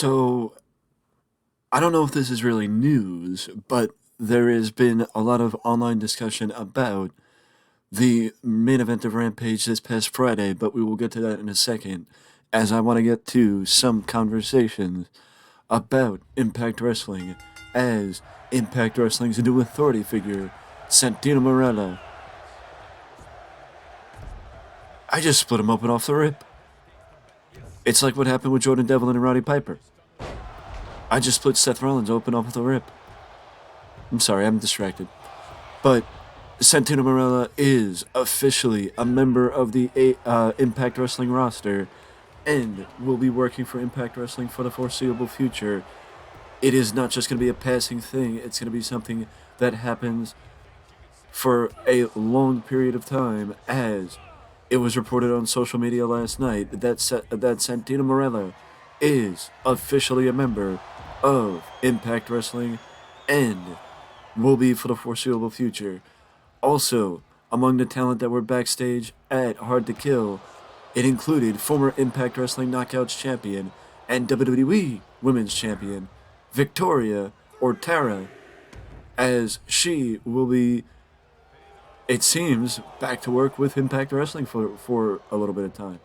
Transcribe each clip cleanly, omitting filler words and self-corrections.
So, I don't know if this is really news, but there has been a lot of online discussion about the main event of Rampage this past Friday, but we will get to that in a second, as I want to get to some conversations about Impact Wrestling, as Impact Wrestling's new authority figure, Santino Marella. I just split him open off the rip. It's like what happened with Jordan Devlin and Roddy Piper. I just split Seth Rollins open off the rip. I'm sorry, I'm distracted. But Santino Marella is officially a member of the Impact Wrestling roster and will be working for Impact Wrestling for the foreseeable future. It is not just going to be a passing thing, it's going to be something that happens for a long period of time, as it was reported on social media last night that Santino Marella is officially a member of Impact Wrestling and will be for the foreseeable future. Also, among the talent that were backstage at Hard to Kill, it included former Impact Wrestling Knockouts champion and WWE Women's Champion Victoria or Tara, as she will be, it seems, back to work with Impact Wrestling for a little bit of time.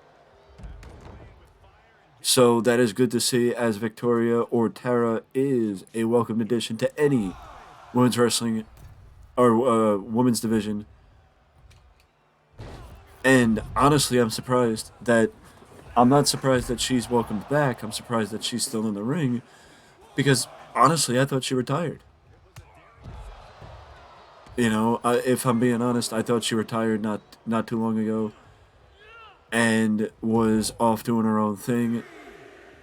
So that is good to see, as Victoria or Tara is a welcome addition to any women's wrestling or women's division. And honestly, I'm not surprised that she's welcomed back. I'm surprised that she's still in the ring, because honestly, I thought she retired. If I'm being honest, I thought she retired not too long ago and was off doing her own thing.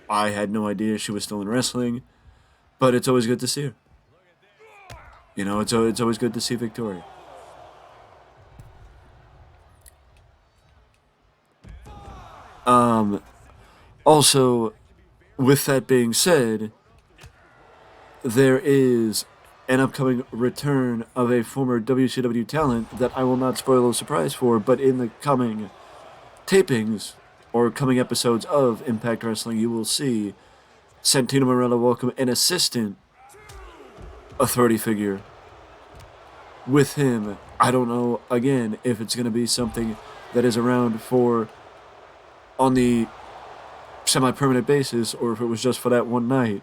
I had no idea she was still in wrestling, but it's always good to see her. It's always good to see Victoria. Also, with that being said, there is an upcoming return of a former WCW talent that I will not spoil the surprise for, but in the coming tapings or coming episodes of Impact Wrestling, you will see Santino Marella welcome an assistant authority figure with him. I don't know, again, if it's going to be something that is around for on the semi-permanent basis or if it was just for that one night.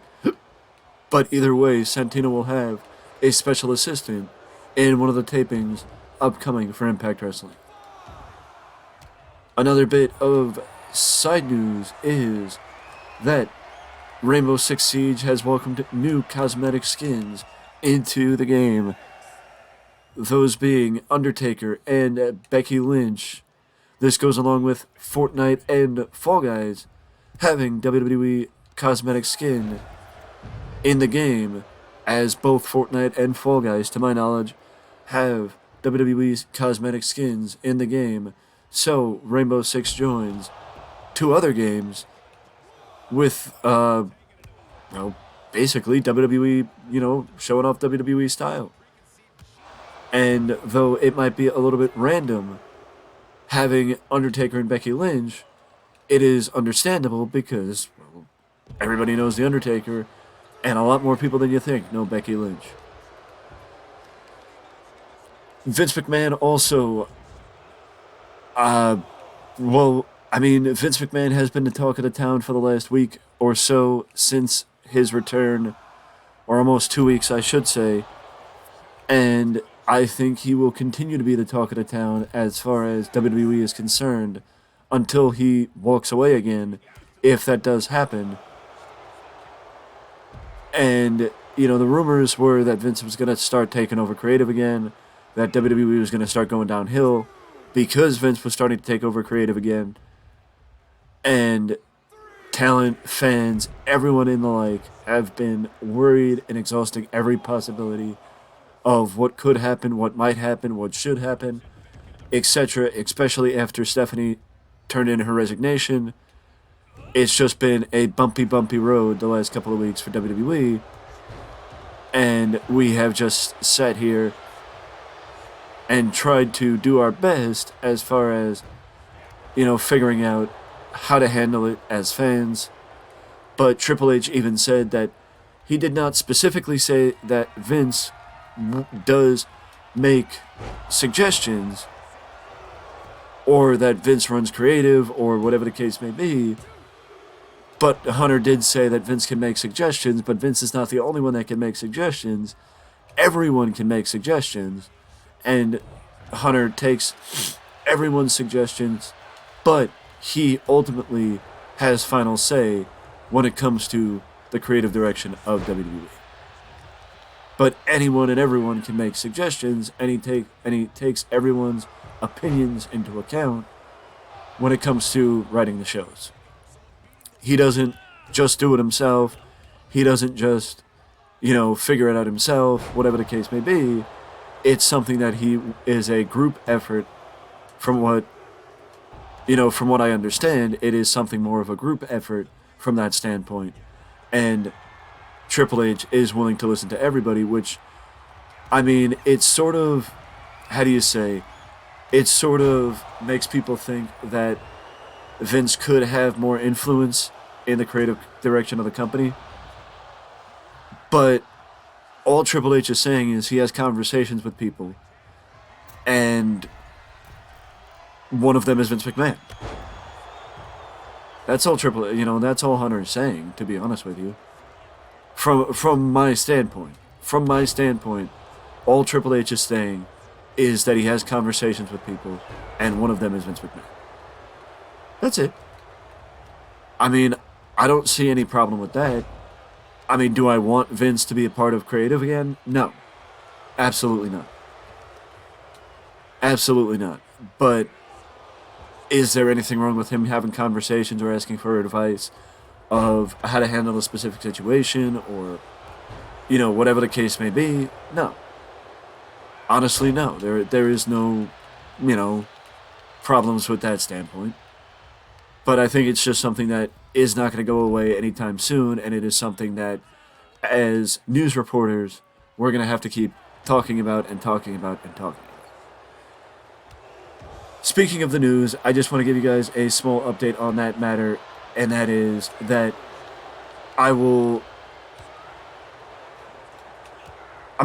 But either way, Santino will have a special assistant in one of the tapings upcoming for Impact Wrestling. Another bit of side news is that Rainbow Six Siege has welcomed new cosmetic skins into the game. Those being Undertaker and Becky Lynch. This goes along with Fortnite and Fall Guys having WWE cosmetic skin in the game, as both Fortnite and Fall Guys, to my knowledge, have WWE's cosmetic skins in the game. So Rainbow Six joins two other games with, basically WWE, showing off WWE style. And though it might be a little bit random having Undertaker and Becky Lynch, it is understandable because, everybody knows The Undertaker, and a lot more people than you think know Becky Lynch. Vince McMahon also, Vince McMahon has been the talk of the town for the last week or so since his return, or almost 2 weeks, I should say, and I think he will continue to be the talk of the town as far as WWE is concerned until he walks away again, if that does happen. And, the rumors were that Vince was going to start taking over creative again, that WWE was going to start going downhill because Vince was starting to take over creative again. And talent, fans, everyone in the like have been worried and exhausting every possibility of what could happen, what might happen, what should happen, etc., especially after Stephanie turned in her resignation. It's just been a bumpy road the last couple of weeks for WWE, and we have just sat here and tried to do our best as far as, figuring out how to handle it as fans, But Triple H even said that he did not specifically say that Vince does make suggestions, or that Vince runs creative, or whatever the case may be. But Hunter did say that Vince can make suggestions, but Vince is not the only one that can make suggestions. Everyone can make suggestions, and Hunter takes everyone's suggestions, but he ultimately has final say when it comes to the creative direction of WWE. But anyone and everyone can make suggestions, and he takes everyone's opinions into account when it comes to writing the shows. He doesn't just do it himself. He doesn't just, figure it out himself, whatever the case may be. It's something that he is a group effort. From what I understand, it is something more of a group effort from that standpoint. And Triple H is willing to listen to everybody, which, it's sort of, how do you say, it sort of makes people think that Vince could have more influence in the creative direction of the company. But all Triple H is saying is he has conversations with people, and one of them is Vince McMahon. That's all that's all Hunter is saying, to be honest with you. From my standpoint, all Triple H is saying is that he has conversations with people, and one of them is Vince McMahon. That's it. I don't see any problem with that. Do I want Vince to be a part of creative again? No. Absolutely not. Absolutely not. But is there anything wrong with him having conversations or asking for advice of how to handle a specific situation, or, whatever the case may be? No. Honestly, no. There is no, problems with that standpoint. But I think it's just something that is not going to go away anytime soon, and it is something that, as news reporters, we're going to have to keep talking about and talking about and talking about. Speaking of the news, I just want to give you guys a small update on that matter, and that is that I'm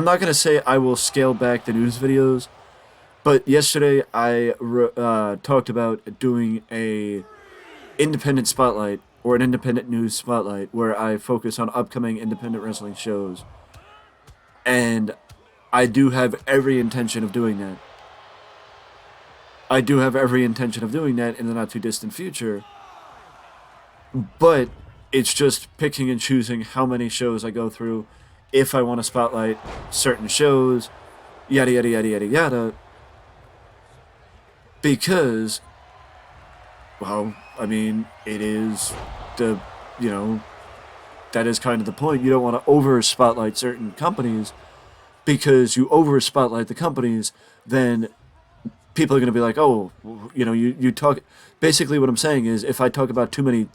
not going to say I will scale back the news videos, but yesterday I talked about doing a independent spotlight, or an independent news spotlight, where I focus on upcoming independent wrestling shows. And I do have every intention of doing that. in the not too distant future. But it's just picking and choosing how many shows I go through, if I want to spotlight certain shows, yada yada yada yada yada. Because, well, it is that is kind of the point. You don't want to over spotlight certain companies, because you over spotlight the companies, then people are going to be like, oh, you talk. Basically, what I'm saying is, if I talk about too many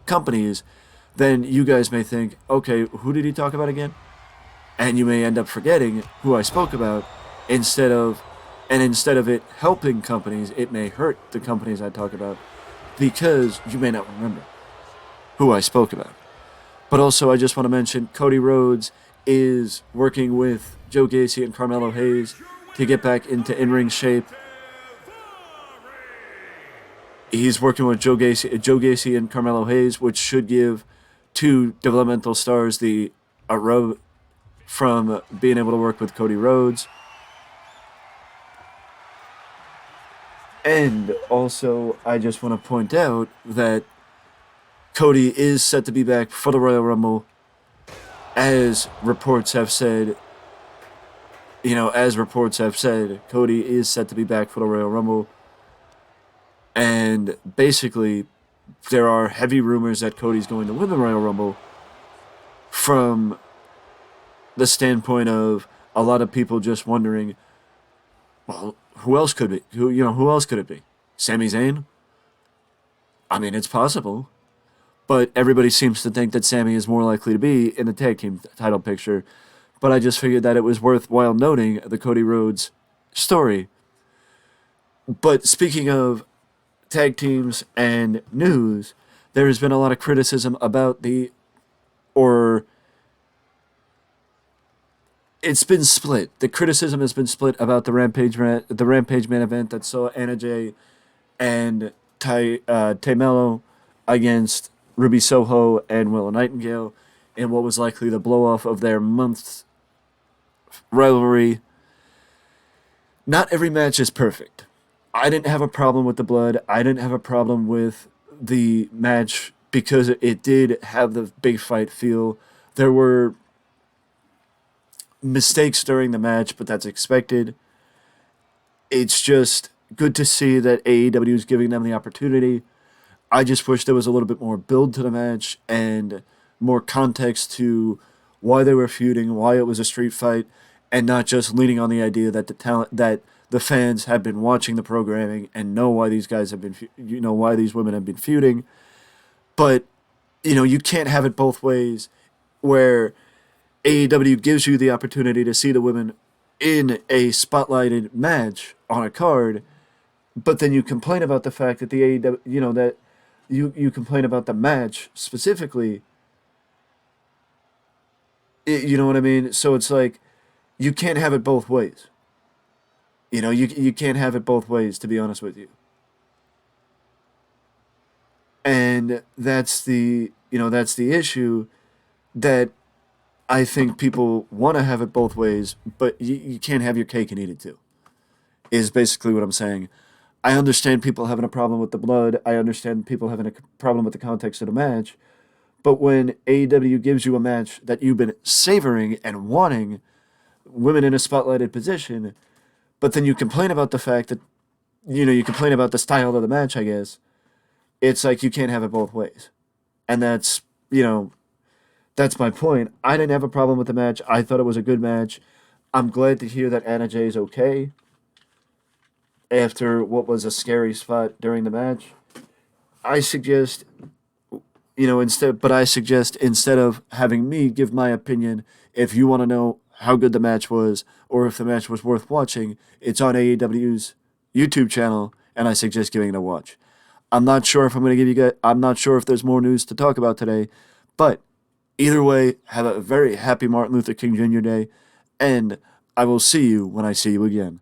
companies, then you guys may think, okay, who did he talk about again? And you may end up forgetting who I spoke about, instead of it helping companies, it may hurt the companies I talk about, because you may not remember who I spoke about. But also, I just want to mention, Cody Rhodes is working with Joe Gacy and Carmelo Hayes to get back into in-ring shape. He's working with Joe Gacy and Carmelo Hayes, which should give two developmental stars a rub from being able to work with Cody Rhodes. And also, I just want to point out that Cody is set to be back for the Royal Rumble. As reports have said, Cody is set to be back for the Royal Rumble. And basically, there are heavy rumors that Cody's going to win the Royal Rumble, from the standpoint of a lot of people just wondering, well, who else could it be? Who else could it be? Sami Zayn? It's possible. But everybody seems to think that Sami is more likely to be in the tag team title picture. But I just figured that it was worthwhile noting the Cody Rhodes story. But speaking of tag teams and news, there has been a lot of criticism about the or it's been split. The criticism has been split about the Rampage main event that saw Anna Jay and Taymelo against Ruby Soho and Willow Nightingale in what was likely the blow off of their month's rivalry. Not every match is perfect. I didn't have a problem with the blood. I didn't have a problem with the match because it did have the big fight feel. There were mistakes during the match, but that's expected. It's just good to see that AEW is giving them the opportunity. I just wish there was a little bit more build to the match and more context to why they were feuding, why it was a street fight, and not just leaning on the idea that the fans have been watching the programming and know why these guys have been why these women have been feuding. But you can't have it both ways, where AEW gives you the opportunity to see the women in a spotlighted match on a card, but then you complain about the fact that the AEW, that you complain about the match specifically. You know what I mean? So it's like you can't have it both ways. You can't have it both ways, to be honest with you. And that's the issue, that I think people want to have it both ways, but you can't have your cake and eat it too, is basically what I'm saying. I understand people having a problem with the blood. I understand people having a problem with the context of the match. But when AEW gives you a match that you've been savoring and wanting, women in a spotlighted position, but then you complain about the fact that, you complain about the style of the match, I guess, it's like you can't have it both ways. And that's my point. I didn't have a problem with the match. I thought it was a good match. I'm glad to hear that Anna Jay is okay after what was a scary spot during the match. I suggest, instead of having me give my opinion, if you want to know how good the match was or if the match was worth watching, it's on AEW's YouTube channel, and I suggest giving it a watch. I'm not sure if I'm going to give you guys. I'm not sure if there's more news to talk about today, but either way, have a very happy Martin Luther King Jr. Day, and I will see you when I see you again.